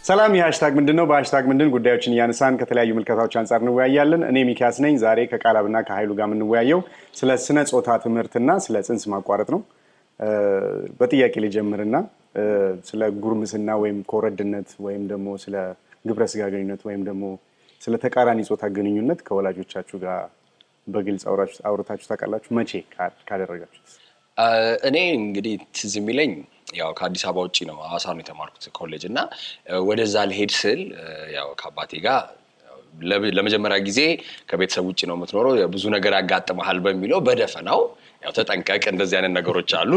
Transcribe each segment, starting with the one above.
ሰላም የሃሽታግ ምንድን ነው በሃሽታግ ምንድን ጉዳዮችን ያነሳን ከተለያዩ ምልከታዎች አንፃር ነው ያያለን እኔ ሚኪያስ ነኝ ዛሬ ከቃላብና ከኃይሉ ጋር ምን ወያየው ስለ ስነ ጾታ ትምህርትና ስለ ጽንስ ማቋረጥ ነው በጥያቄ ልጀምርና ስለ ጉርምስና ወይም ኮረድነት ወይም ደግሞ ስለ ግብረ ስጋ ግንኙነት ወይም ደግሞ ስለ ተቃራኒ ጾታ ግንኙነት ከወላጆቻችሁ ጋር በግልጽ አውርታችሁ ታውቃላችሁ መቼ ካደረጋችሁት እኔ እንግዲህ ትዝ የሚለኝ ያው ከአዲስ አበባ ውጪ ነው አዋሳ ነው የተማርኩት ኮሌጅ እና ወደዛ ልሄድ ስል ያው ከአባቴ ጋር ለመጀመሪያ ጊዜ ከቤተሰብ ውጪ ነው የምትኖረው ብዙ ነገር ያጋጥማል በሚለው በደፈናው ያው ተጠንቀቅ እንደዚህ አይነት ነገሮች አሉ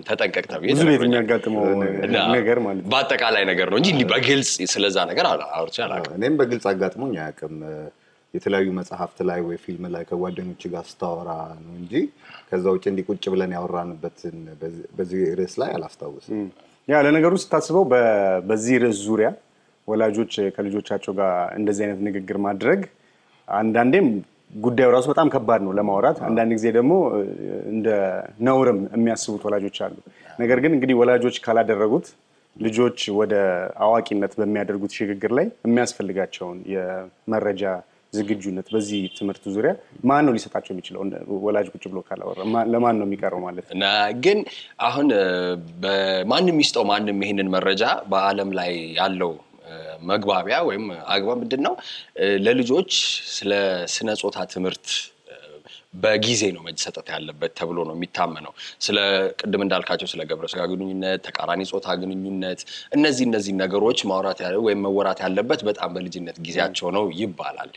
ተጠንቀቅ ተብዬ ብዙ ቤት የሚያጋጥመው ነገር ማለት በአጠቃላይ ነገር ነው እንጂ እንዲህ በግልጽ ስለዛ ነገር አውርቼ አላውቅም እኔም በግልጽ አጋጥሞኝ አያውቅም የተለያዩ መጽሐፍት ላይ ወይ ፊልም ላይ ከጓደኞች ጋር ስታወራ ነው እንጂ ከዛው ውጪ እንዲ ቁጭ ብለን ያወራንበት በዚህ ርዕስ ላይ አላስታውስም ያ ለነገሩ ስታስበው በዚህ ርዕስ ዙሪያ ወላጆች ከልጆቻቸው ጋር እንደዚህ አይነት ንግግር ማድረግ አንዳንዴም ጉዳዩ ራሱ በጣም ከባድ ነው ለማውራት አንዳንድ ጊዜ ደግሞ እንደ ነውርም የሚያስቡት ወላጆች አሉ ነገር ግን እንግዲህ ወላጆች ካላደረጉት ልጆች ወደ አዋቂነት በሚያደርጉት ሽግግር ላይ የሚያስፈልጋቸውን የመረጃ ዝግጁነት በዚህ ትምህርት ዙሪያ ማን ነው ሊሰጣቸው የሚችለው ወላጅ ቁጭ ብሎ ካላወራ ለማን ነው የሚቀርበው ማለት እና ግን አሁን በማንንም ይስጠው ማንንም ይሄንን መረጃ በአለም ላይ ያለው መግባቢያ ወይም አግባብ ምንድነው ለልጆች ስለ ስነ ጾታ ትምህርት በጊዜ ነው መሰጠት ያለበት ተብሎ ነው የሚታመነው ስለ ቅድም እንዳልካቸው ስለ ግብረ ስጋ ግንኙነት ተቃራኒ ጾታ ግንኙነት እነዚህ ነገሮች ማውራት ያለው ወይም መወራት ያለበት በጣም በልጅነት ጊዜያቸው ነው ይባላል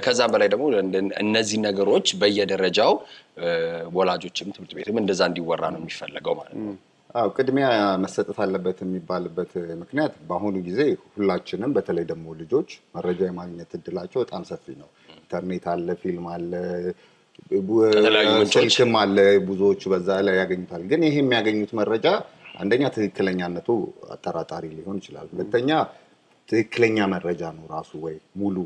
ከዛም በላይ ደግሞ እነዚህ ነገሮች በየደረጃው ወላጆችም ትምህርት ቤትም እንደዛ እንዲወራ ነው የሚፈልገው ማለት ነው አው ቅድሚያ መሰጠት አለበት የሚባልበት ምክንያት በአሁኑ ጊዜ ሁላችንም በተለይ ደግሞ ልጆች መረጃ የማግኘት እድላቸው በጣም ሰፊ ነው ኢንተርኔት አለ ፊልም አለ ከተለያዩ ስልክም አለ ብዙዎቹ በዛ ላይ ያገኙታል ግን ይሄ የሚያገኙት መረጃ አንደኛ ትክክለኛነቱ አጠራጣሪ ሊሆን ይችላል ሁለተኛ ትክክለኛ መረጃ ነው ራሱ ወይ ሙሉ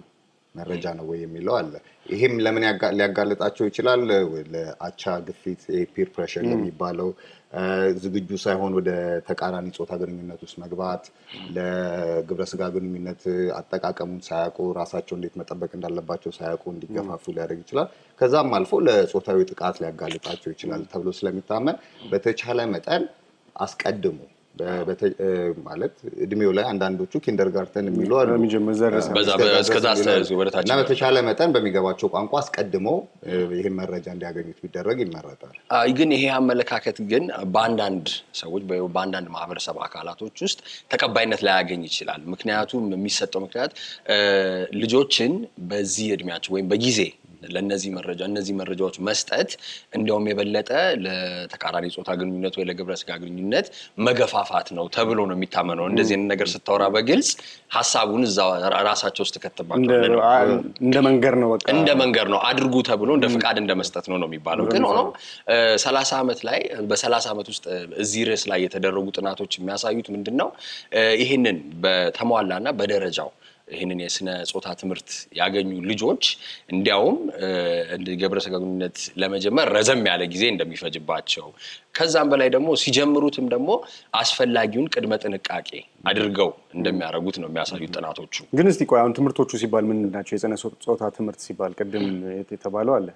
መረጃ ነው ወይ የሚለው አለ ይሄም ለምን ሊያጋልጣቸው ይችላል ለአቻ ግፊት ፒር ፕሬሸር የሚባለው ዝግጁ ሳይሆን ወደ ተቃራኒ ጾታ ግንኙነት ውስጥ መግባት ለግብረ ስጋ ግንኙነት አጠቃቀሙን ሳያውቁ ራሳቸው እንዴት መጠበቅ እንዳለባቸው ሳያውቁ እንዲገፋፉ ሊያደርግ ይችላል ከዛም አልፎ ለጾታዊ ጥቃት ሊያጋልጣቸው ይችላል ተብሎ ስለሚታመን በተቻለ መጠን አስቀድሞ ማለት እድሜው ላይ አንዳንዶቹ ኪንደርጋርተን የሚሉ አሉ በዛ አስተያየቱ ወደታች እና በተቻለ መጠን በሚገባቸው ቋንቋ አስቀድሞ ይሄን መረጃ እንዲያገኙት ቢደረግ ይመረጣል ግን ይሄ አመለካከት ግን በአንዳንድ ሰዎች በአንዳንድ ማህበረሰብ አካላቶች ውስጥ ተቀባይነት ላይ ያገኝ ይችላል ምክንያቱም የሚሰጠው ምክንያት ልጆችን በዚህ እድሜያቸው ወይም በጊዜ ለነዚህ መረጃዎች መስጠት እንደውም የበለጠ ለተቃራኒ ጾታ ግንኙነት ወይ ለግብረ ስጋ ግንኙነት መገፋፋት ነው ተብሎ ነው የሚታመነው እንደዚህ ነገር ስታወራ በግልጽ ሐሳቡን እዛው ራሳቸው ውስጥ ከተባቸው እንደ መንገር ነው አድርጉ ተብሎ እንደ ፍቃድ እንደመስጠት ነው የሚባለው ግን ሆኖ 30 አመት ላይ በ30 አመት ውስጥ እዚህ ርዕስ ላይ የተደረጉ ጥናቶች የሚያሳዩት ምንድነው ይሄንን በተሟላና በደረጃው ይሄንን የስነ ጾታ ትምህርት ያገኙ ልጆች እንዲያውም ግብረ ስጋ ግንኙነት ለመጀመር ረዘም ያለ ጊዜ እንደሚፈጅባቸው ከዛም በላይ ደግሞ ሲጀምሩትም ደግሞ አስፈላጊውን ቅድመ ጥንቃቄ አድርገው እንደሚያደርጉት ነው የሚያሳዩት ጥናቶቹ ግን እስቲ ቆይ አሁን ትምህርቶቹ ሲባል ምን ናቸው የስነ ጾታ ትምህርት ሲባል ቅድም የተባለው አለ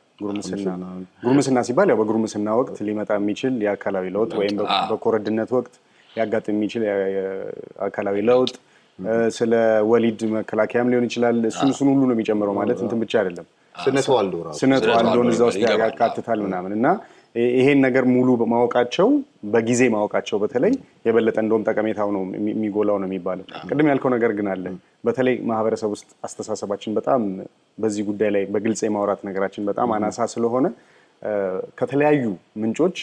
ጉርምስና ሲባል ያው በጉርምስና ወቅት ሊመጣ የሚችል የአካላዊ ለውጥ ወይም በኮረድነት ወቅት ያጋጥም የሚችል የአካላዊ ለውጥ ስለ ወሊድ መከላከያም ሊሆን ይችላል እሱን ሁሉ ነው የሚጨምረው ማለት እንትን ብቻ አይደለም ስነተዋልዶን እዛው ውስጥ ያካትታል ምናምንና ይሄን ነገር ሙሉ ማወቃቸው በጊዜ ማወቃቸው በተለይ የበለጠ እንደውም ጠቀሜታው ነው የሚጎላው ነው የሚባለው ቅድም ያልከው ነገር ግን አለ በተለይ ማህበረሰብ ውስጥ አስተሳሰባችን በጣም በዚህ ጉዳይ ላይ በግልጽ የማውራት ነገራችን በጣም አናሳ ስለሆነ ከተለያዩ ምንጮች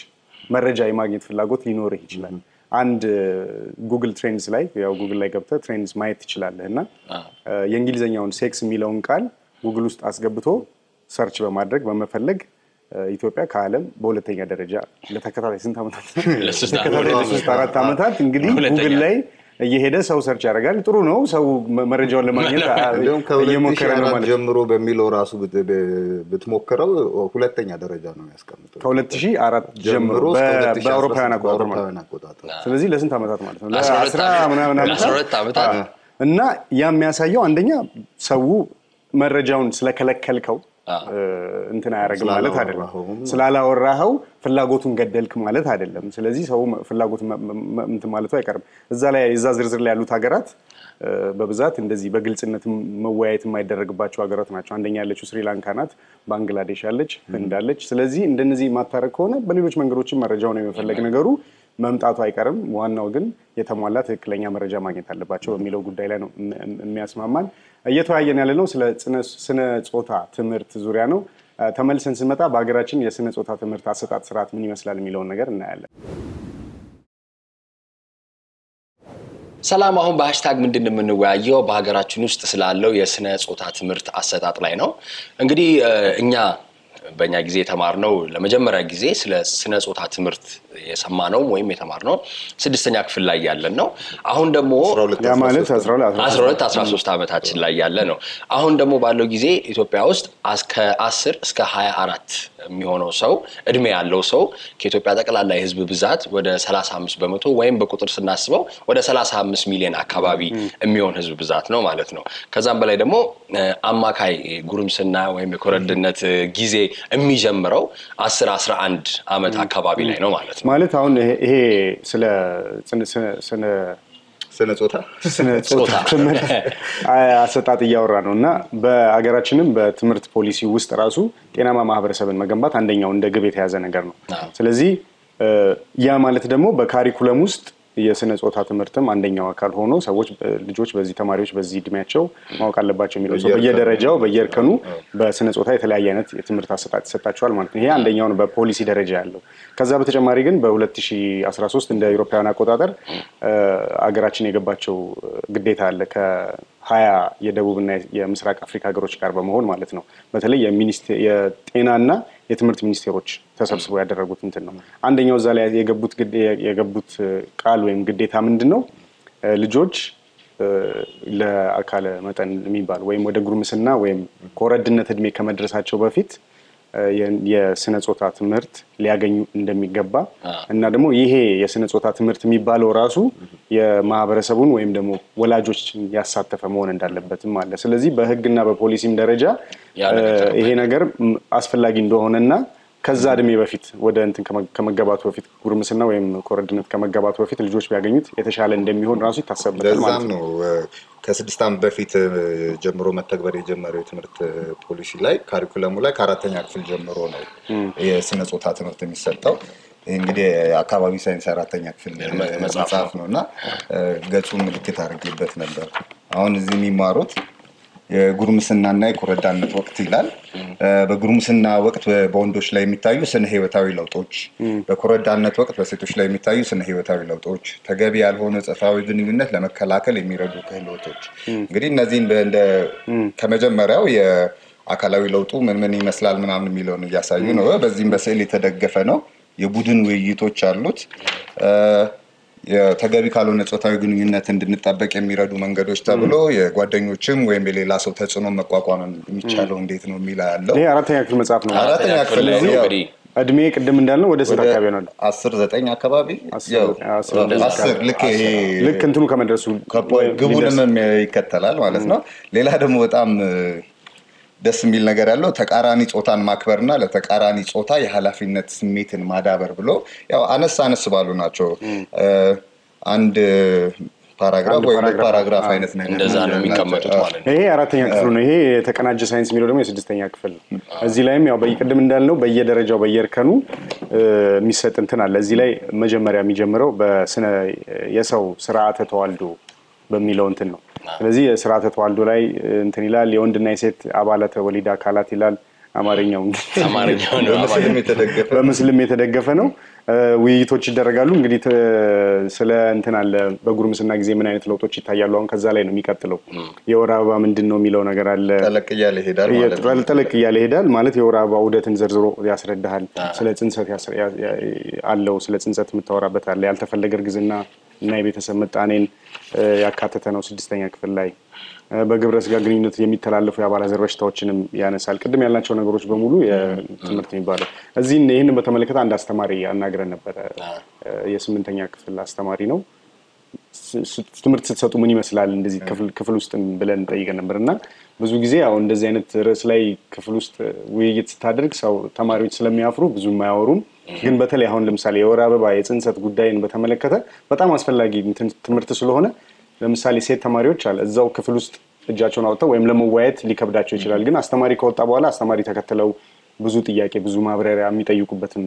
መረጃ የማግኘት ፍላጎት ሊኖርህ ይችላል አንድ ጉግል ትሬንድስ ላይ ያው ጉግል ላይ ገብተህ ትሬንድስ ማየት ትችላለህና የእንግሊዘኛውን ሴክስ የሚለውን ቃል ጉግል ውስጥ አስገብቶ ሰርች በማድረግ በመፈለግ ኢትዮጵያ ከዓለም በሁለተኛ ደረጃ ለተከታታይ ስንት አመታት ለ3 አመታት እንግዲህ ጉግል ላይ እየሄደ ሰው ሰርች ያደርጋል ጥሩ ነው ሰው መረጃውን ለማግኘት እየሞከረ ነው ማለት ጀምሮ በሚለው ራሱ ብትሞክረው ሁለተኛ ደረጃ ነው ያስቀምጠው ከ2004 ጀምሮ በአውሮፓውያን አቆጣጠር ማለት ስለዚህ ለስንት አመታት ማለት ነው ለ10 ምናምን አመታት እና ያ የሚያሳየው አንደኛ ሰው መረጃውን ስለከለከልከው እንትና ያረግ ማለት አይደለም ስላላወራኸው ፍላጎቱን ገደልክ ማለት አይደለም ስለዚህ ሰው ፍላጎት እንትን ማለቱ አይቀርም እዛ ዝርዝር ላይ ያሉት ሀገራት በብዛት እንደዚህ በግልጽነት መወያየት የማይደረግባቸው ሀገራት ናቸው አንደኛ ያለችው ስሪላንካ ናት ባንግላዴሽ ያለች ህንድ አለች ስለዚህ እንደነዚህ ማታረቅ ሆነ በሌሎች መንገዶችም መረጃውን የመፈለግ ነገሩ መምጣቱ አይቀርም ዋናው ግን የተሟላ ትክክለኛ መረጃ ማግኘት አለባቸው በሚለው ጉዳይ ላይ ነው የሚያስማማን እየተወያየን ያለነው ስለ ስነ ጾታ ትምህርት ዙሪያ ነው ተመልሰን ስንመጣ በአገራችን የስነ ጾታ ትምህርት አሰጣጥ ስርዓት ምን ይመስላል የሚለው ነገር እናያለን ሰላም አሁን በሃሽታግ ምንድን የምንወያየው በሀገራችን ውስጥ ስላለው የስነ ጾታ ትምህርት አሰጣጥ ላይ ነው እንግዲህ እኛ በእኛ ጊዜ የተማርነው ለመጀመሪያ ጊዜ ስለ ስነ ጾታ ትምህርት የሰማነው ወይም የተማርነው 6ኛ ክፍል ላይ ያለን ነው አሁን ደግሞ ያ ማለት 12 13 አመታችን ላይ ያለ ነው አሁን ደግሞ ባለው ጊዜ ኢትዮጵያ ውስጥ ከ10 እስከ 24 የሚሆነው ሰው እድሜ ያለው ሰው ከኢትዮጵያ ጠቅላላ የህዝብ ብዛት ወደ 35% ወይም በቁጥር ስናስበው ወደ 35 ሚሊዮን አካባቢ የሚሆን ህዝብ ብዛት ነው ማለት ነው ከዛም በላይ ደግሞ አማካይ ጉርምስና ወይም የኮረድነት ጊዜ የሚጀምረው 10 11 አመት አካባቢ ላይ ነው ማለት ነው ማለት አሁን ይሄ ስለ ስነ ጾታ ትምህርት አሰጣጥ እያወራ ነውና በአገራችንም በትምህርት ፖሊሲ ውስጥ ራሱ ጤናማ ማህበረሰብን መገንባት አንደኛው እንደ ግብ የተያዘ ነገር ነው ስለዚህ ያ ማለት ደግሞ በካሪኩለም ውስጥ የስነ ጾታ ትምህርትም አንደኛው አካል ሆኖ ሰዎች ልጆች በዚህ ተማሪዎች በዚህ እድሜያቸው ማወቅ አለባቸው የሚለው ሰው በየደረጃው በየርከኑ በስነ ጾታ የተለያየ አይነት የትምህርት አሰጣጥ ይሰጣቸዋል ማለት ነው ይሄ አንደኛው ነው በፖሊሲ ደረጃ ያለው ከዛ በተጨማሪ ግን በ2013 እንደ አውሮፓውያን አቆጣጠር አገራችን የገባቸው ግዴታ አለ ከ20 የደቡብና የምስራቅ አፍሪካ ሀገሮች ጋር በመሆን ማለት ነው በተለይ የጤናና የትምህርት ሚኒስቴሮች ተሰብስበው ያደረጉት እንትን ነው አንደኛው እዛ ላይ የገቡት ቃል ወይም ግዴታ ምንድነው ልጆች ለአካለ መጠን የሚባል ወይም ወደ ጉርምስና ወይም ኮረድነት እድሜ ከመድረሳቸው በፊት የስነ ጾታ ትምህርት ሊያገኙ እንደሚገባ እና ደግሞ ይሄ የስነ ጾታ ትምህርት የሚባለው ራሱ የማህበረሰቡን ወይም ደግሞ ወላጆችን ያሳተፈ መሆን እንዳለበትም አለ ስለዚህ በህግና በፖሊሲም ደረጃ ይሄ ነገር አስፈላጊ እንደሆነና ከዛ እድሜ በፊት ወደ እንትን ከመገባቱ በፊት ጉርምስና ወይም ኮረድነት ከመገባቱ በፊት ልጆች ቢያገኙት የተሻለ እንደሚሆን ራሱ ይታሰብበታል ማለት ነው ከ6 ዓመት በፊት ጀምሮ መተግበር የጀመረው የትምህርት ፖሊሲ ላይ ካሪኩለሙ ላይ ከ4ኛ ክፍል ጀምሮ ነው የስነ ጾታ ትምህርት የሚሰጠው እንግዲህ አካባቢ ሳይንስ 4ኛ ክፍል መጽሐፍ ነውና ገጹን ምልክት አድርጌበት ነበር አሁን እዚህ የሚማሩት የጉርምስናና የኮረዳነት ወቅት ይላል በጉርምስና ወቅት በወንዶች ላይ የሚታዩ ስነ ህይወታዊ ለውጦች በኮረዳነት ወቅት በሴቶች ላይ የሚታዩ ስነ ህይወታዊ ለውጦች ተገቢ ያልሆነ ጾታዊ ግንኙነት ለመከላከል የሚረዱ ክህሎቶች እንግዲህ እነዚህን እንደ ከመጀመሪያው የአካላዊ ለውጡ ምን ይመስላል ምናምን የሚለውን እያሳዩ ነው በዚህም በስዕል የተደገፈ ነው የቡድን ውይይቶች አሉት የተገቢ ካልሆነ ጾታዊ ግንኙነት እንድንጠበቅ የሚረዱ መንገዶች ተብሎ የጓደኞችም ወይም የሌላ ሰው ተጽዕኖ መቋቋም የሚቻለው እንዴት ነው የሚላለው ይሄ 4ኛ ክፍል መጽሐፍ ነው 4ኛ ክፍል ነው እድሜ ቅድም እንዳልነው ወደ ስንት አካባቢ ነው 10 9 አካባቢ 10 ልክ እንትኑ ከመድረሱ ግቡንም ይከተላል ማለት ነው ሌላ ደግሞ በጣም ደስ የሚል ነገር ያለው ተቃራኒ ጾታን ማክበርና ለተቃራኒ ጾታ የኃላፊነት ስሜትን ማዳበር ብሎ ያው አነስ ባሉ ናቸው አንድ ፓራግራፍ ወይ ፓራግራፍ አይነት ነገር እንደዛ ነው የሚቀመጡት ማለት ነው ይሄ 4ኛ ክፍል ነው ይሄ የተቀናጀ ሳይንስ የሚለው ደግሞ የ6ኛ ክፍል እዚህ ላይም ያው በየቅድም እንዳልነው በየደረጃው በየርከኑ የሚሰጥ እንትን አለ እዚህ ላይ መጀመሪያ የሚጀምረው በስነ የሰው ስርዓተ ተዋልዶ በሚለው እንትን ነው ስለዚህ የስርዓተ ተዋልዶ ላይ እንትን ይላል የወንድና የሴት አባላተ ወሊድ አካላት ይላል አማርኛው በምስልም የተደገፈ ነው ውይይቶች ይደረጋሉ እንግዲህ ስለ እንትን አለ በጉርምስና ጊዜ ምን አይነት ለውጦች ይታያሉ አሁን ከዛ ላይ ነው የሚቀጥለው የወር አበባ ምንድነው የሚለው ነገር አለ ጠለቅ እያለ ይሄዳል ማለት የወር አበባ ዑደትን ዘርዝሮ ያስረዳሃል ስለ ጽንሰት አለው ስለ ጽንሰት የምታወራበት አለ ያልተፈለገ እርግዝና እና የቤተሰብ መጣኔን ያካተተ ነው 6ኛ ክፍል ላይ በግብረ ስጋ ግንኙነት የሚተላለፉ የአባላ ዘር በሽታዎችንም ያነሳል ቅድም ያልናቸው ነገሮች በሙሉ የትምህርት የሚባለው እዚህ ይሄንን በተመለከተ አንድ አስተማሪ አናግረን ነበር የ8ኛ ክፍል አስተማሪ ነው ትምህርት ስትሰጡ ምን ይመስላል እንደዚህ ክፍል ውስጥ ብለን ጠይቀን ነበርና ብዙ ጊዜ ያው እንደዚህ አይነት ርዕስ ላይ ክፍል ውስጥ ውይይት ስታደርግ ሰው ተማሪዎች ስለሚያፍሩ ብዙ የማያወሩም ግን በተለይ አሁን ለምሳሌ የወር አበባ የጽንሰት ጉዳይን በተመለከተ በጣም አስፈላጊ ትምህርት ስለሆነ ለምሳሌ ሴት ተማሪዎች አለ እዛው ክፍል ውስጥ እጃቸውን አውጥተው ወይም ለመወያየት ሊከብዳቸው ይችላል ግን አስተማሪ ከወጣ በኋላ አስተማሪ ተከተለው ብዙ ጥያቄ ብዙ ማብራሪያ የሚጠይቁበትን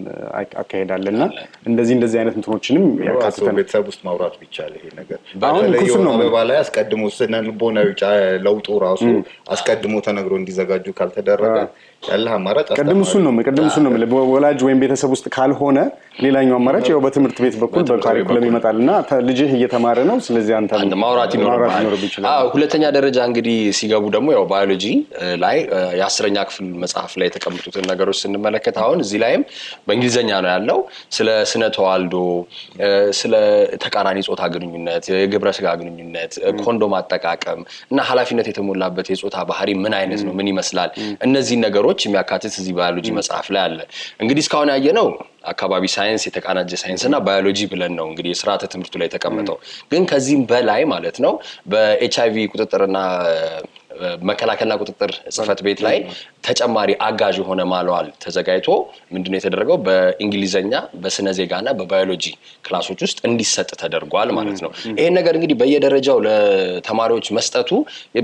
አካሄዳለና እንደዚህ አይነት እንትኖችንም ያካትተን ቤተሰብ ውስጥ ማውራት ቢቻል ይሄ ነገር በተለይ አበባ ላይ አስቀድሞ ስነልቦናዊ ለውጡ ራሱ አስቀድሞ ተነግሮ እንዲዘጋጁ ካልተደረገ ያለ አማራጭ ቀደም እሱን ነው ወላጅ ወይም ቤተሰብ ውስጥ ካልሆነ ሌላኛው አማራጭ ያው በትምህርት ቤት በኩል በካሪኩለም ይመጣልና ልጅህ እየተማረ ነው ስለዚህ አንተ ማውራት ይኖርብሃል ሁለተኛ ደረጃ እንግዲህ ሲገቡ ደግሞ ያው ባዮሎጂ ላይ የ10ኛ ክፍል መጽሐፍ ላይ ተቀምጡት ነገሮች ስንመለከት አሁን እዚህ ላይም በእንግሊዘኛ ነው ያለው ስለ ስነ ተዋልዶ ስለ ተቃራኒ ጾታ ግንኙነት የግብረ ስጋ ግንኙነት ኮንዶም አጠቃቀም እና ኃላፊነት የተሞላበት የጾታ ባህሪ ምን አይነት ነው ምን ይመስላል እነዚህ ነገሮች የሚያካትት እዚህ ባዮሎጂ መጽሐፍ ላይ አለ እንግዲህ እስካሁን ያየነው አካባቢ ሳይንስ የተቃናጀ ሳይንስና ባዮሎጂ ብለን ነው እንግዲህ የሥርዓተ ትምህርቱ ላይ ተቀምጠው ግን ከዚህም በላይ ማለት ነው በኤችአይቪ ቁጥጥርና መከላከልና ቁጥጥር ጽፈት ቤት ላይ ተጨማሪ አጋዥ ሆነ ማለዋል ተዘጋጅቶ ምንድነው የተደረገው በእንግሊዘኛ በስነ ዜጋና በባዮሎጂ ክላሶች ውስጥ እንዲሰጥ ተደርጓል ማለት ነው ይሄን ነገር እንግዲህ በየደረጃው ለተማሪዎች መስጠቱ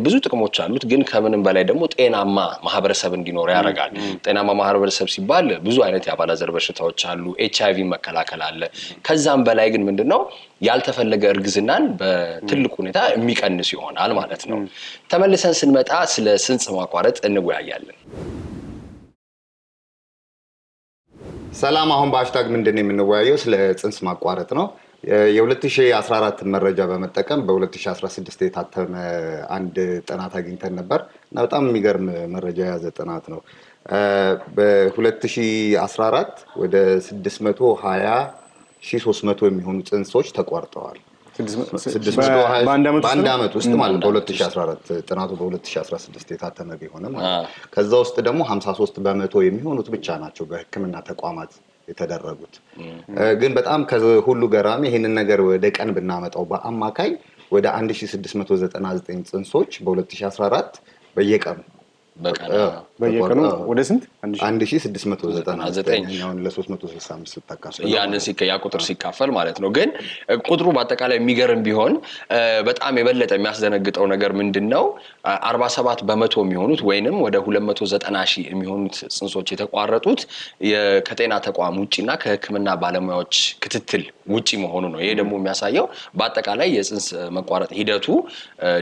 ብዙ ጥቅሞች አሉት ግን ከምንም በላይ ደግሞ ጤናማ ማህበረሰብ እንዲኖር ያደርጋል ጤናማ ማህበረሰብ ሲባል ብዙ አይነት የአባላዘር በሽታዎች አሉ ኤችአይቪ መከላከል አለ ከዛም በላይ ግን ምንድነው ያልተፈለገ እርግዝናን በትልቁ ሁኔታ የሚቀንስ ይሆናል ማለት ነው ተመልሰን ስንመጣ ስለ ጽንስ ማቋረጥ እንወያያለን ሰላም አሁን በሃሽታግ ምንድን የምንወያየው ስለ ጽንስ ማቋረጥ ነው የ2014 መረጃ በመጠቀም በ2016 የታተመ አንድ ጥናት አግኝተን ነበር እና በጣም የሚገርም መረጃ የያዘ ጥናት ነው በ2014 ወደ 620,300 የሚሆኑ ጽንሶች ተቋርጠዋል በአንድ አመት ውስጥ ማለት በ2014 ጥናቱ በ2016 የታተመ ቢሆንም ከዛ ውስጥ ደግሞ 53% የሚሆኑት ብቻ ናቸው በህክምና ተቋማት የተደረጉት ግን በጣም ከሁሉ ገራሚ ይሄንን ነገር ወደ ቀን ብናመጣው በአማካይ ወደ 1699 ጽንሶች በ2014 በየቀኑ በየቀኑ ወደ ስንት 1699 ያውን ለ365 ተካፈለ ያንን ሲከያ ቁጥር ሲካፈል ማለት ነው ግን ቁጥሩ በአጠቃላይ የሚገርም ቢሆን በጣም የበለጠ የሚያስደነግጠው ነገር ምንድነው 47% የሚሆኑት ወይንም ወደ 290,000 የሚሆኑት ጽንሶች የተቋረጡት ከጤና ተቋም ውጪና ከህክምና ባለሙያዎች ክትትል ውጪ መሆኑ ነው ይሄ ደግሞ የሚያሳየው በአጠቃላይ የጽንስ መቋረጥ ሂደቱ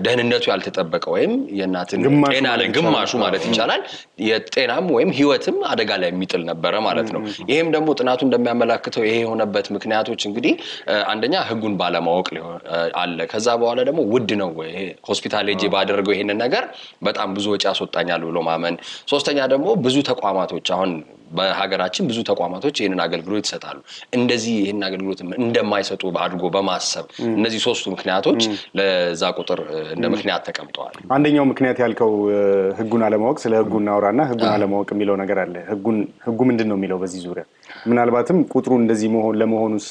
ደህንነቱ ያልተጠበቀ ወይም የእናትን ጤና ላይ ግማሹ ማለት ይቻላል የጤናም ወይም ህይወትም አደጋ ላይ የሚጥል ነበር ማለት ነው ይሄም ደግሞ ጥናቱ እንደሚያመላክተው ይሄ የሆነበት ምክንያቶች እንግዲህ አንደኛ ህጉን ባለማወቅ አለ ከዛ በኋላ ደግሞ ውድ ነው ይሄ ሆስፒታል ሄጄ ባደረገው ይሄንን ነገር በጣም ብዙ ወጪ ያስወጣኛል ብሎ ማመን ሶስተኛ ደግሞ ብዙ ተቋማቶች አሁን በሀገራችን ብዙ ተቋማቶች ይሄንን አገልግሎት ይሰጣሉ እንደዚህ ይሄንን አገልግሎት እንደማይሰጡ አድርጎ በማሰብ እነዚህ ሶስቱ ምክንያቶች ለዛ ቁጥር እንደ ምክንያት ተቀምጠዋል አንደኛው ምክንያት ያልከው ህጉን አለማወቅ ስለ ህጉን እናወራና ህጉን አለማወቅ የሚለው ነገር አለ ህጉ ምንድነው የሚለው በዚህ ዙሪያ ምናልባትም ቁጥሩ እንደዚህ ለመሆኑስ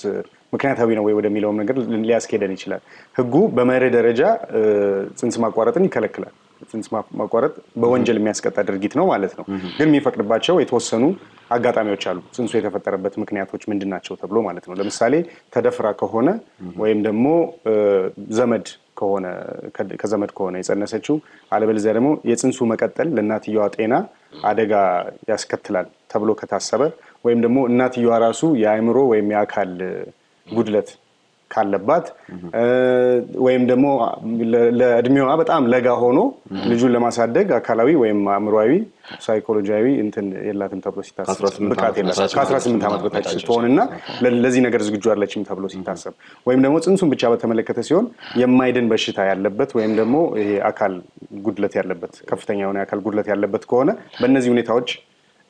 ምክንያታዊ ነው ወይ ወደሚለው ነገር ሊያስኬደን ይችላል ህጉ በመርህ ደረጃ ጽንስ ማቋረጥን ይከለክላል ጽንስ ማቋረጥ በወንጀል የሚያስቀጣ ድርጊት ነው ማለት ነው ግን የሚፈቅድባቸው የተወሰኑ አጋጣሚዎች አሉ ጽንሱ የተፈጠረበት ምክንያቶች ምንድናቸው ተብሎ ማለት ነው ለምሳሌ ተደፍራ ከሆነ ወይም ደግሞ ዘመድ ከሆነ የጸነሰችው አለበለዚያ ደግሞ የጽንሱ መቀጠል ለእናትየዋ ጤና አደጋ ያስከትላል ተብሎ ከታሰበ ወይም ደግሞ እናትየዋ ራሱ የአእምሮ ወይም የአካል ጉድለት ካለባት ወይም ደግሞ ለእድሜዋ በጣም ለጋ ሆኖ ልጁን ለማሳደግ አካላዊ ወይም አእምሮአዊ ሳይኮሎጂያዊ እንትን የላትም ተብሎ ሲታሰብ በቃት የላትም ከ18 ዓመት በታች ስትሆንና ለዚህ ነገር ዝግጁ አይደለችም ተብሎ ሲታሰብ ወይም ደግሞ ጽንሱን ብቻ በተመለከተ ሲሆን የማይድን በሽታ ያለበት ወይም ደግሞ ይሄ አካል ጉድለት ያለበት ከፍተኛ የሆነ አካል ጉድለት ያለበት ከሆነ በእነዚህ ሁኔታዎች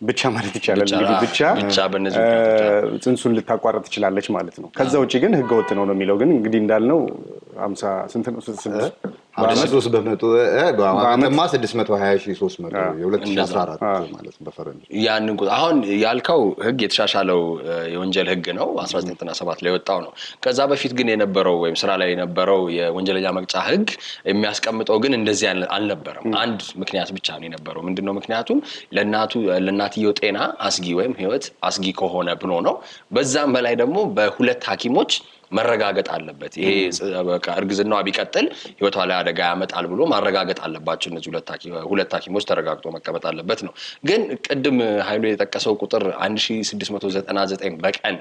ብቻ ማለት ይቻላል እንግዲህ ብቻ በእነዚህ ጽንሱን ልታቋርጥ ትችላለች ማለት ነው ከዛ ውጪ ግን ህገ ወጥ ነው የሚለው ግን እንግዲህ እንዳልነው 50 ስንት ነው በአመትማ 620,300 የ2014 ማለት በፈረንጅ ያንን አሁን ያልከው ህግ የተሻሻለው የወንጀል ህግ ነው 1997 ላይ ወጣው ነው ከዛ በፊት ግን የነበረው ወይም ስራ ላይ የነበረው የወንጀለኛ መቅጫ ህግ የሚያስቀምጠው ግን እንደዚህ አልነበረም አንድ ምክንያት ብቻ ነው የነበረው ምንድነው ምክንያቱም ለእናትየው ጤና አስጊ ወይም ህይወት አስጊ ከሆነ ብሎ ነው በዛም በላይ ደግሞ በሁለት ሐኪሞች መረጋገጥ አለበት ይሄ በቃ እርግዝናው ቢቀጥል ህይወቷ ላይ አደጋ ያመጣል ብሎ ማረጋገጥ አለባቸው እነዚህ ሁለት ሐኪሞች ተረጋግጦ መቀመጥ አለበት ነው ግን ቅድም ኃይሉ የጠቀሰው ቁጥር 1699 በቀን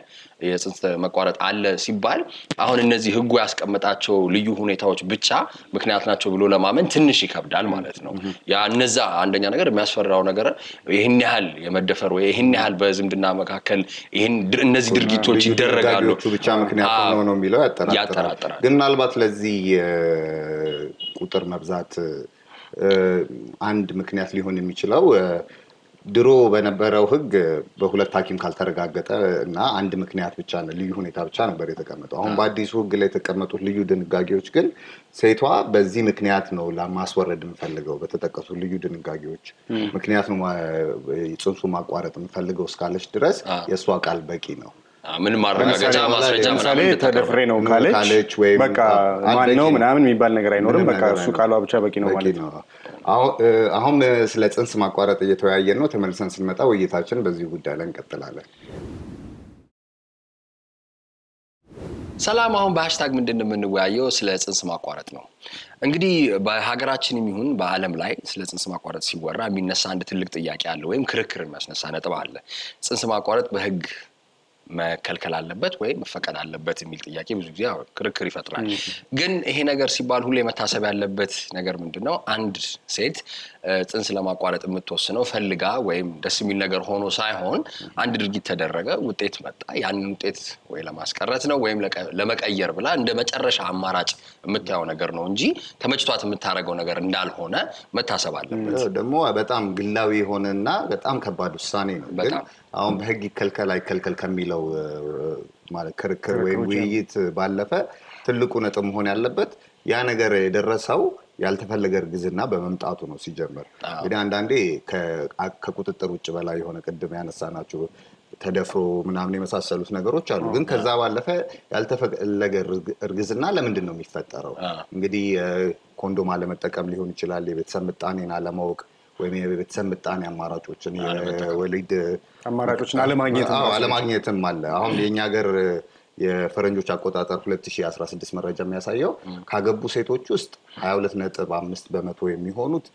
የጽንስ መቋረጥ አለ ሲባል አሁን እነዚህ ህጉ ያስቀመጣቸው ልዩ ሁኔታዎች ብቻ ምክንያት ናቸው ብሎ ለማመን ትንሽ ይከብዳል ማለት ነው ያ እነዛ አንደኛ ነገር የሚያስፈራው ነገር ይሄን ያህል የመደፈር ወይ ይሄን ያህል በዝምድና መካከል ይሄን እነዚህ ድርጊቶች ይደረጋሉ ብቻ ምክንያት ነው የሚለው ያጠራጥራል ግን ምናልባት ለዚህ ቁጥር መብዛት አንድ ምክንያት ሊሆን የሚችለው ድሮ በነበረው ህግ በሁለት ሐኪም ካልተረጋገጠ እና አንድ ምክንያት ብቻ ነው ልዩ ሁኔታ ብቻ ነበር የተቀመጠው አሁን በአዲሱ ህግ ላይ የተቀመጡት ልዩ ድንጋጌዎች ግን ሴቷ በዚህ ምክንያት ነው ለማስወረድ የምፈልገው በተጠቀሱ ልዩ ድንጋጌዎች ምክንያት ነው ጽንሱ ማቋረጥ የምፈልገው እስካለች ድረስ የሷ ቃል በቂ ነው ምን ማረጋገጫ ማስረጃ ምናምን ተደፍሬ ነው ካለች በቃ ማን ነው ምናምን የሚባል ነገር አይኖርም በቃ እሱ ቃሏ ብቻ በቂ ነው ማለት ነው አሁን ስለ ጽንስ ማቋረጥ እየተወያየን ነው ተመልሰን ስንመጣ ውይይታችን በዚህ ጉዳይ ላይ እንቀጥላለን ሰላም አሁን በሃሽታግ ምንድን ነው የምንወያየው ስለ ጽንስ ማቋረጥ ነው እንግዲህ በሀገራችንም ይሁን በአለም ላይ ስለ ጽንስ ማቋረጥ ሲወራ የሚነሳ አንድ ትልቅ ጥያቄ አለ ወይም ክርክር የሚያስነሳ ነጥብ አለ ጽንስ ማቋረጥ በህግ መከልከል አለበት ወይ መፈቀድ አለበት የሚል ጥያቄ ብዙ ጊዜ ክርክር ይፈጥራል ግን ይሄ ነገር ሲባል ሁሌ መታሰብ ያለበት ነገር ምንድነው አንድ ሴት ጽንስ ለማቋረጥ የምትወስነው ፈልጋ ወይም ደስ የሚል ነገር ሆኖ ሳይሆን አንድ ድርጊት ተደረገ ውጤት መጣ ያንን ውጤት ወይ ለማስቀረት ነው ወይም ለመቀየር ብላ እንደ መጨረሻ አማራጭ የምታየው ነገር ነው እንጂ ተመጭቷት የምታረገው ነገር እንዳልሆነ መታሰብ አለበት ደግሞ በጣም ግላዊ ሆነና በጣም ከባድ ውሳኔ ነው ግን አሁን በህግ ይከልከል አይከልከል ከሚለው ማለት ክርክር ወይ ውይይት ባለፈ ትልቁ ነጥብ መሆን ያለበት ያ ነገር የደረሰው ያልተፈለገ እርግዝና በመምጣቱ ነው ሲጀመር እንግዲህ አንዳንዴ ከቁጥጥር ውጭ በላይ የሆነ ቅድም ያነሳናቸው ተደፍሮ ምናምን የመሳሰሉት ነገሮች አሉ ግን ከዛ ባለፈ ያልተፈለገ እርግዝና ለምንድን ነው የሚፈጠረው እንግዲህ ኮንዶም አለመጠቀም ሊሆን ይችላል የቤተሰብ ምጣኔን አለማወቅ ወይም የቤተሰብ ምጣኔ አማራጮችን የወሊድ አማራጮችን አለማግኘትም አለ አሁን የኛ ሀገር የፈረንጆች አቆጣጠር 2016 መረጃ የሚያሳየው ካገቡ ሴቶች ውስጥ 22.5% የሚሆኑት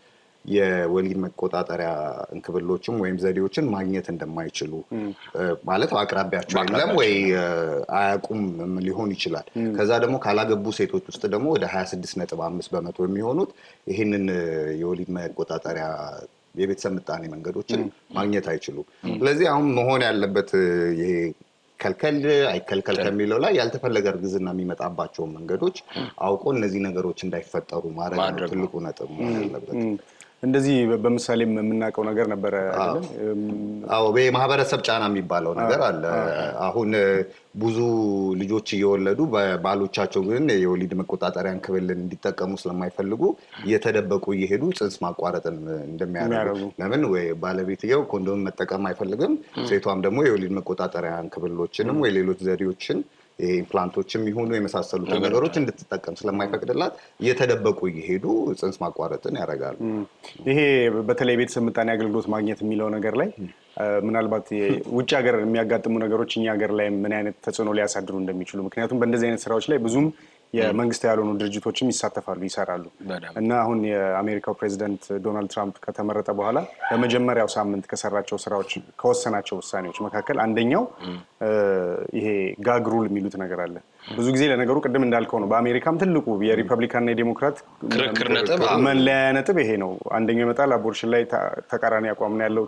የወሊድ መቆጣጠሪያ እንክብሎችም ወይም ዘዴዎችን ማግኘት እንደማይችሉ ማለት አቅራቢያቸው የለም ወይ አያቁም ሊሆን ይችላል ከዛ ደግሞ ካላገቡ ሴቶች ውስጥ ደግሞ ወደ 26.5% የሚሆኑት ይሄንን የወሊድ መቆጣጠሪያ የቤተሰብ ምጣኔ መንገዶችን ማግኘት አይችሉም ስለዚህ አሁን መሆን ያለበት ይሄ ከልከል አይከልከል ከሚለው ላይ ያልተፈለገ እርግዝና የሚመጣባቸው መንገዶች አውቆ እነዚህ ነገሮች እንዳይፈጠሩ ማድረግ ትልቁ ነጥብ ነው ያለበት እንደዚህ በመሳሌ የምናቀው ነገር ነበር አይደል አዎ በማሕበረሰብ ጫና የሚባለው ነገር አለ አሁን ብዙ ልጆች እየወለዱ ባሎቻቸው ግን የወሊድ መቆጣጠሪያን ክብልን እንዲጠቀሙ ስለማይፈልጉ እየተደበቁ እየሄዱ ጽንስ ማቋረጥን እንደሚያደርጉ ለምን ወይ ባለቤትየው ኮንዶም መጠቀም አይፈልግም ሴቷም ደግሞ የወሊድ መቆጣጠሪያን ክብሎችንም ወይ ሌሎች ዘዴዎችን ኢምፕላንቶችም ይሁኑ የመሳሰሉት ነገሮች እንድትጠቀም ስለማይፈቅድላት እየተደበቁ እየሄዱ ጽንስ ማቋረጥን ያደርጋሉ ይሄ በተለይ ቤተሰብ ምጣኔ አገልግሎት ማግኘት የሚለው ነገር ላይ ምናልባት ውጭ ሀገር የሚያጋጥሙ ነገሮች እኛ ሀገር ላይ ምን አይነት ተጽዕኖ ሊያሳድሩ እንደሚችሉ ምክንያቱም በእንደዚህ አይነት ስራዎች ላይ ብዙም የመንግስት ያልሆኑ ድርጅቶችም ይሳተፋሉ ይሰራሉ እና አሁን የአሜሪካው ፕሬዚደንት ዶናልድ ትራምፕ ከተመረጠ በኋላ በመጀመሪያው ሳምንት ከሰራቸው ስራዎች ከወሰናቸው ውሳኔዎች መካከል አንደኛው ይሄ ጋግ ሩል የሚሉት ነገር አለ ብዙ ጊዜ ለነገሩ ቅድም እንዳልከው ነው በአሜሪካም ትልቁ የሪፐብሊካን እና የዲሞክራት ክርክር ነጥብ መለያ ነጥብ ይሄ ነው አንደኛው ይመጣል አቦርሽን ላይ ተቃራኒ አቋም ነው ያለው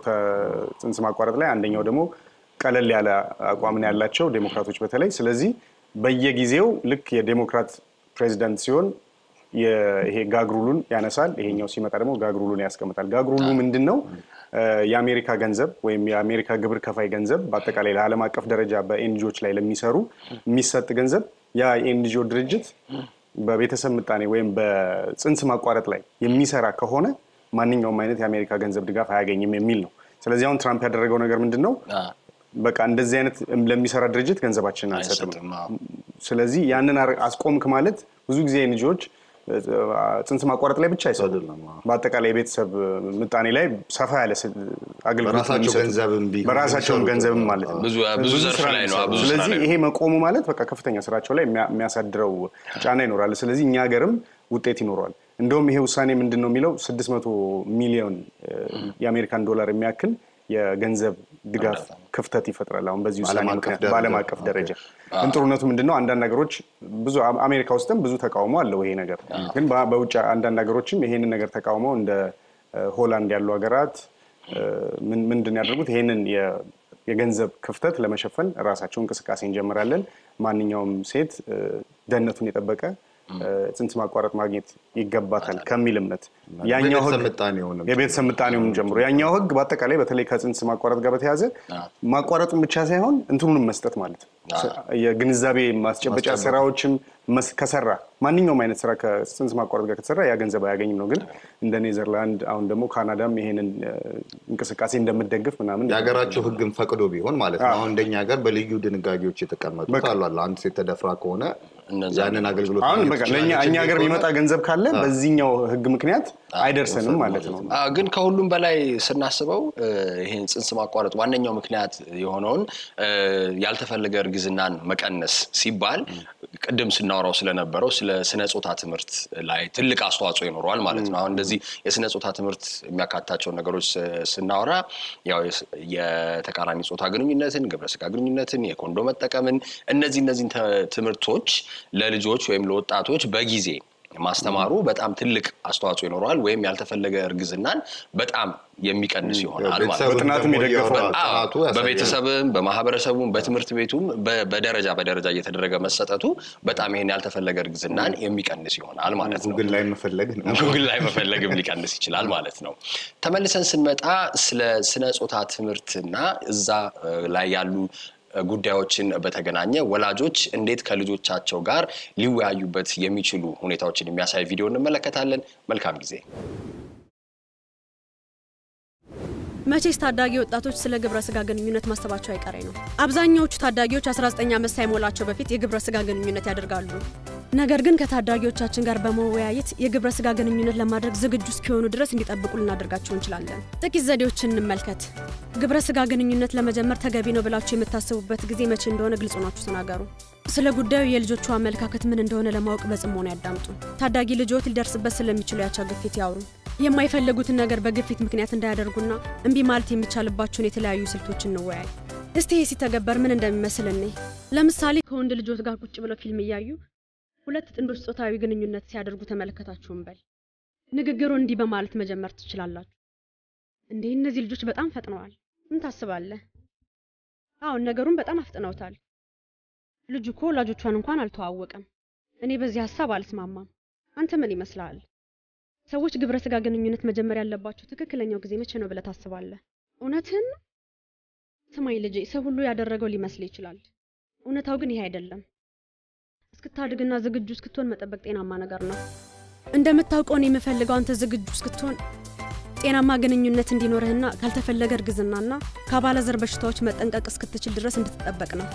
ጽንስ ማቋረጥ ላይ አንደኛው ደግሞ ቀለል ያለ አቋም ነው ያላቸው ዴሞክራቶች በተለይ ስለዚህ በየጊዜው ልክ የዴሞክራት ፕሬዚዳንት ሲሆን ይሄ ጋግ ሩሉን ያነሳል ይሄኛው ሲመጣ ደግሞ ጋግ ሩሉን ያስቀምጣል ጋግ ሩሉ ምንድነው የአሜሪካ ገንዘብ ወይም የአሜሪካ ግብር ከፋይ ገንዘብ በአጠቃላይ ለዓለም አቀፍ ደረጃ በኤንጂኦዎች ላይ ለሚሰሩ የሚሰጥ ገንዘብ ያ ኤንጂኦ ድርጅት በቤተሰብ ምጣኔ ወይም በጽንስ ማቋረጥ ላይ የሚሰራ ከሆነ ማንኛውም አይነት የአሜሪካ ገንዘብ ድጋፍ አያገኝም የሚል ነው። ስለዚህ አሁን ትራምፕ ያደረገው ነገር ምንድነው? በቃ እንደዚህ አይነት ለሚሰራ ድርጅት ገንዘባችንን አንሰጥም። ስለዚህ ያንን አስቆምክ ማለት ብዙ ጊዜ ልጆች ጽንስ ማቋረጥ ላይ ብቻ አይሰሩም። በአጠቃላይ የቤተሰብ ምጣኔ ላይ ሰፋ ያለ አገልግሎት በራሳቸው ገንዘብ ማለት ነው። ብዙ ስራ ላይ ነው። ስለዚህ ይሄ መቆሙ ማለት በቃ ከፍተኛ ስራቸው ላይ የሚያሳድረው ጫና ይኖራል። ስለዚህ እኛ ሀገርም ውጤት ይኖረዋል። እንደውም ይሄ ውሳኔ ምንድነው የሚለው 600 ሚሊዮን የአሜሪካን ዶላር የሚያክል የገንዘብ ድጋፍ ክፍተት ይፈጥራል። አሁን በዚህ ውሳኔ ምክንያት በዓለም አቀፍ ደረጃ እንጥሩነቱ ምንድነው? አንዳንድ ነገሮች ብዙ አሜሪካ ውስጥም ብዙ ተቃውሞ አለው ይሄ ነገር። ግን በውጭ አንዳንድ ነገሮችም ይሄንን ነገር ተቃውመው እንደ ሆላንድ ያሉ ሀገራት ምንድን ያደርጉት ይሄንን የገንዘብ ክፍተት ለመሸፈን ራሳቸው እንቅስቃሴ እንጀምራለን፣ ማንኛውም ሴት ደህንነቱን የጠበቀ ጽንስ ማቋረጥ ማግኘት ይገባታል ከሚል እምነት ያኛው ህግ የቤተሰብ ምጣኔውን ጀምሮ ያኛው ህግ በአጠቃላይ በተለይ ከጽንስ ማቋረጥ ጋር በተያያዘ ማቋረጡን ብቻ ሳይሆን እንትኑንም መስጠት ማለት ነው። የግንዛቤ ማስጨበጫ ስራዎችም ከሰራ ማንኛውም አይነት ስራ ከጽንስ ማቋረጥ ጋር ከተሰራ ያ ገንዘብ አያገኝም ነው። ግን እንደ ኔዘርላንድ አሁን ደግሞ ካናዳም ይሄንን እንቅስቃሴ እንደምትደግፍ ምናምን ያገራቸው ህግም ፈቅዶ ቢሆን ማለት ነው። አሁን እንደኛ ሀገር በልዩ ድንጋጌዎች የተቀመጡት አሉ። አንድ ሴት ተደፍራ ከሆነ ያንን አገልግሎት አሁን በቃ ለኛ እኛ ሀገር የሚመጣ ገንዘብ ካለ በዚህኛው ህግ ምክንያት አይደርሰንም ማለት ነው። ግን ከሁሉም በላይ ስናስበው ይሄን ጽንስ ማቋረጥ ዋነኛው ምክንያት የሆነውን ያልተፈለገ እርግዝናን መቀነስ ሲባል ቀደም ስናወራው ስለነበረው ስለ ስነ ጾታ ትምህርት ላይ ትልቅ አስተዋጽኦ ይኖራል ማለት ነው። አሁን እንደዚህ የስነ ጾታ ትምህርት የሚያካትታቸው ነገሮች ስናወራ ያው የተቃራኒ ጾታ ግንኙነትን፣ ግብረ ስጋ ግንኙነትን፣ የኮንዶም መጠቀምን እነዚህ ትምህርቶች ለልጆች ወይም ለወጣቶች በጊዜ ማስተማሩ በጣም ትልቅ አስተዋጽኦ ይኖራል ወይም ያልተፈለገ እርግዝናን በጣም የሚቀንስ ይሆናል ማለት ነው። ጥናቱም ይደግፋል። በቤተሰብም በማሕበረሰቡም በትምህርት ቤቱም በደረጃ እየተደረገ መሰጠቱ በጣም ይሄን ያልተፈለገ እርግዝናን የሚቀንስ ይሆናል ማለት ነው። ጉግል ላይ መፈለግም ሊቀንስ ይችላል ማለት ነው። ተመልሰን ስንመጣ ስለ ስነ ጾታ ትምህርትና እዛ ላይ ያሉ ጉዳዮችን በተገናኘ ወላጆች እንዴት ከልጆቻቸው ጋር ሊወያዩበት የሚችሉ ሁኔታዎችን የሚያሳይ ቪዲዮ እንመለከታለን። መልካም ጊዜ። መቼስ ታዳጊ ወጣቶች ስለ ግብረ ስጋ ግንኙነት ማስተባቸው አይቀሬ ነው። አብዛኛዎቹ ታዳጊዎች 19 ዓመት ሳይሞላቸው በፊት የግብረ ስጋ ግንኙነት ያደርጋሉ። ነገር ግን ከታዳጊዎቻችን ጋር በመወያየት የግብረ ስጋ ግንኙነት ለማድረግ ዝግጁ እስኪሆኑ ድረስ እንዲጠብቁ ልናደርጋቸው እንችላለን። ጥቂት ዘዴዎችን እንመልከት። ግብረ ስጋ ግንኙነት ለመጀመር ተገቢ ነው ብላችሁ የምታስቡበት ጊዜ መቼ እንደሆነ ግልጽ ሆናችሁ ተናገሩ። ስለ ጉዳዩ የልጆቹ አመለካከት ምን እንደሆነ ለማወቅ በጽሞና ያዳምጡ። ታዳጊ ልጆች ሊደርስበት ስለሚችለው ያቻ ግፊት ያውሩ። የማይፈልጉትን ነገር በግፊት ምክንያት እንዳያደርጉና እንቢ ማለት የሚቻልባቸውን የተለያዩ ስልቶችን እንወያይ። እስቲ ይሄ ሲተገበር ምን እንደሚመስል እንይ። ለምሳሌ ከወንድ ልጆች ጋር ቁጭ ብለው ፊልም እያዩ ሁለት ጥንዶች ጾታዊ ግንኙነት ሲያደርጉ ተመለከታችሁም በል። ንግግሩ እንዲህ በማለት መጀመር ትችላላችሁ። እንዴ እነዚህ ልጆች በጣም ፈጥነዋል። ምን ታስባለህ? አዎ ነገሩን በጣም አፍጥነውታል። ልጁ እኮ ወላጆቿን እንኳን አልተዋወቀም። እኔ በዚህ ሐሳብ አልስማማም። አንተ ምን ይመስልሃል? ሰዎች ግብረ ስጋ ግንኙነት መጀመር ያለባቸው ትክክለኛው ጊዜ መቼ ነው ብለህ ታስባለህ? እውነትህን? ስማኝ ልጄ፣ ሰው ሁሉ ያደረገው ሊመስል ይችላል። እውነታው ግን ይሄ አይደለም። እስክታድግና ዝግጁ እስክትሆን መጠበቅ ጤናማ ነገር ነው። እንደምታውቀው እኔ የምፈልገው አንተ ዝግጁ እስክትሆን ጤናማ ግንኙነት እንዲኖርህና ካልተፈለገ እርግዝናና ከአባለዘር በሽታዎች መጠንቀቅ እስክትችል ድረስ እንድትጠበቅ ነው።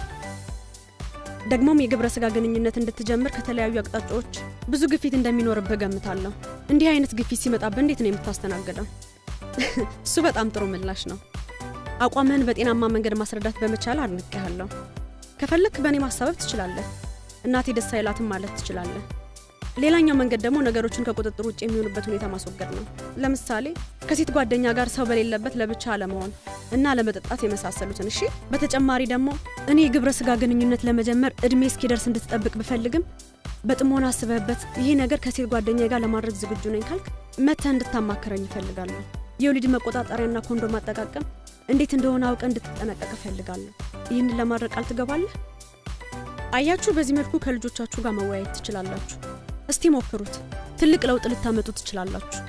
ደግሞም የግብረ ስጋ ግንኙነት እንድትጀምር ከተለያዩ አቅጣጫዎች ብዙ ግፊት እንደሚኖርብህ ገምታለሁ። እንዲህ አይነት ግፊት ሲመጣብህ እንዴት ነው የምታስተናግደው? እሱ በጣም ጥሩ ምላሽ ነው። አቋምህን በጤናማ መንገድ ማስረዳት በመቻል አድንቄሃለሁ። ከፈለክ በእኔ ማሳበብ ትችላለህ። እናቴ ደስ አይላትም ማለት ትችላለህ። ሌላኛው መንገድ ደግሞ ነገሮችን ከቁጥጥር ውጭ የሚሆኑበት ሁኔታ ማስወገድ ነው። ለምሳሌ ከሴት ጓደኛ ጋር ሰው በሌለበት ለብቻ አለመሆን እና ለመጠጣት የመሳሰሉትን። እሺ፣ በተጨማሪ ደግሞ እኔ የግብረ ስጋ ግንኙነት ለመጀመር እድሜ እስኪደርስ እንድትጠብቅ ብፈልግም በጥሞና አስበህበት ይሄ ነገር ከሴት ጓደኛ ጋር ለማድረግ ዝግጁ ነኝ ካልክ መተህ እንድታማክረኝ እፈልጋለሁ። የወሊድ መቆጣጠሪያና ኮንዶም አጠቃቀም እንዴት እንደሆነ አውቀህ እንድትጠነቀቅ እፈልጋለሁ። ይህንን ለማድረግ ቃል ትገባለህ? አያችሁ፣ በዚህ መልኩ ከልጆቻችሁ ጋር መወያየት ትችላላችሁ። እስቲ ሞክሩት። ትልቅ ለውጥ ልታመጡ ትችላላችሁ።